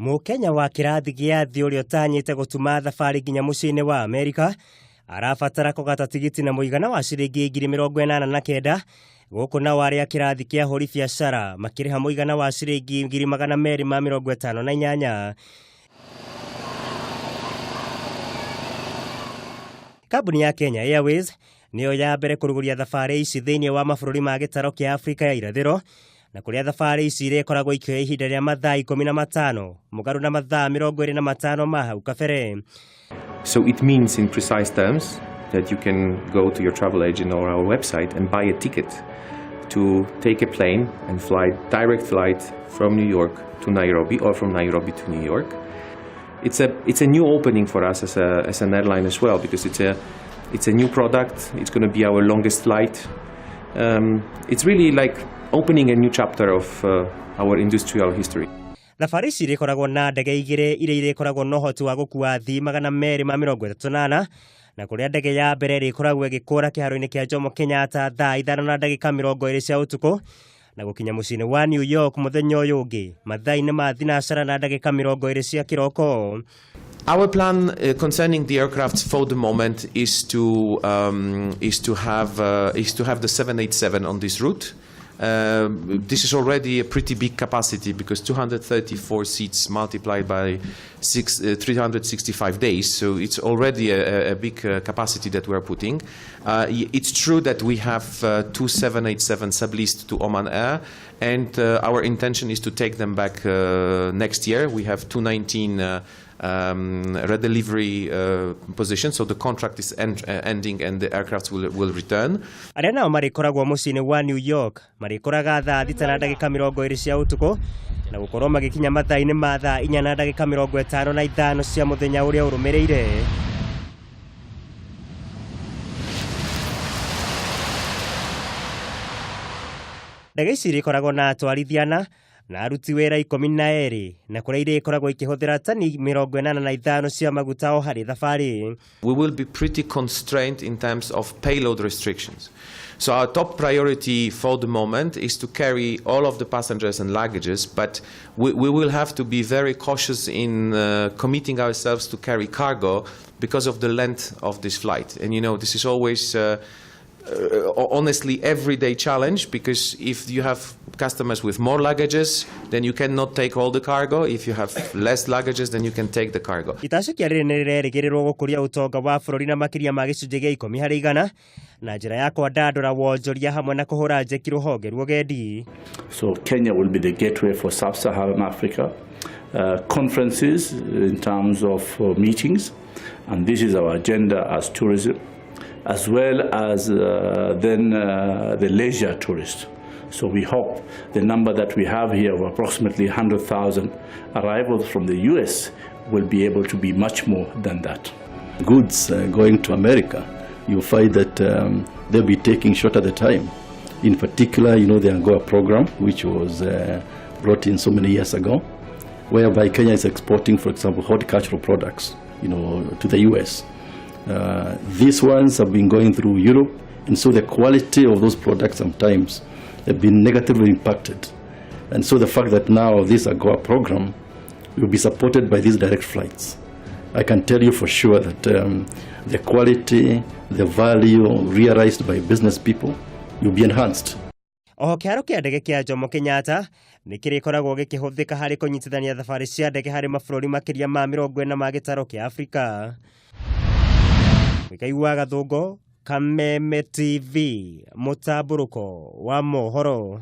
Mukenya wa kirathi gĩa thĩ ũrĩa ũtanyĩte gũtuma thabari nginya muci-ini wa Amerika arabatara kũgata tigiti na mũigana wa ciringi 89,000 gũkũ na warĩa kirathi kĩa hũri biacara makĩrĩha mũigana wa ciringi 258. Kambuni ya Kenya Airways nĩyo ya mbere kũruguria thabari ici thĩinĩ wa mabũrũri ma gĩtaro kĩa Afrika ya irathĩro, na kũrĩa thabari ici ikoragwo ikĩoya ihinda rĩa mathaa 15 mũgarũ na mathaa 25 ma hau kabere. So it means in precise terms that you can go to your travel agent or our website and buy a ticket to take a plane and fly direct flight from New York to Nairobi or from Nairobi to New York. It's a new opening for us as an airline as well, because it's a new product. It's going to be our longest flight. It's really like opening a new chapter of our industrial history. Thabari ici ikoragwo na ndege igĩrĩ iria ikoragwo na ũhoti wa gũkuua athii 238 na kũrĩa ndege ya mbere ikoragwo ĩgĩkũra kĩharo-inĩ kĩa Jomo Kenyatta thaa 5:20 cia ũtukũ na gũkinya muci-ini wa New York mũthenya ũyũ ũngĩ mathaa-inĩ ma thinacara na ndagĩka 20 cia kĩroko. Our plan concerning the aircraft for the moment is to have the 787 on this route. This is already a pretty big capacity, because 234 seats multiplied by 365 days, so it's already a big capacity that we're putting. It's true that we have two 787 subleased to Oman Air, and our intention is to take them back next year. We have 219 redelivery position, so the contract is ending and the aircraft will return. Arĩa nao marĩkoragwo muci-ini wa New York marĩkoraga thaa 6:20 cia ũtukũ na gũkorwo magĩkinya mathaa-inĩ ma thaa 4:55 cia mũthenya ũrĩa ũrũmĩrĩire. Ndege ici ikoragwo na atwarithia na aruti wĩra 12 na kũrĩa ikoragwo ikĩhũthĩra tani 85 cia maguta o harĩ thabari. We will be pretty constrained in terms of payload restrictions. So our top priority for the moment is to carry all of the passengers and luggages, but we will have to be very cautious in committing ourselves to carry cargo because of the length of this flight. And you know, this is always honestly everyday challenge, because if you have customers with more luggages, then you cannot take all the cargo. If you have less luggages, then you can take the cargo. Itacokia rĩrĩ nĩ rĩrĩgĩrĩrwo gũkũria ũtonga wa bũrũri na makĩria ma gĩcunjĩ gĩa 10% na njĩra ya kwandandũra wonjoria hamwe na kũhũra njeki rũhonge rwa ũgendi. So Kenya will be the gateway for sub-Saharan Africa. Conferences in terms of meetings, and this is our agenda as tourism, as well as the leisure tourist. So we hope the number that we have here of approximately 100,000 arrivals from the US will be able to be much more than that. Goods going to America, you find that they'll be taking short at the time. In particular, you know, the AGOA program, which was brought in so many years ago, whereby Kenya is exporting, for example, horticultural products, you know, to the US. These ones have been going through Europe, and so the quality of those products sometimes have been negatively impacted. And so the fact that now this AGOA program will be supported by these direct flights, I can tell you for sure that the quality, the value realized by business people will be enhanced. Oho kĩharo kĩa ndege kĩa Jomo Kenyatta nĩ kĩrĩkoragwo gĩkĩhũthĩka harĩ kũnyitithania thabari cia ndege harĩ mabũrũri makĩria ma 40 ma gĩtaro kĩa Afrika. Mikaigua Gathũngo, Kameme TV, mũtambũrũko wa mohoro.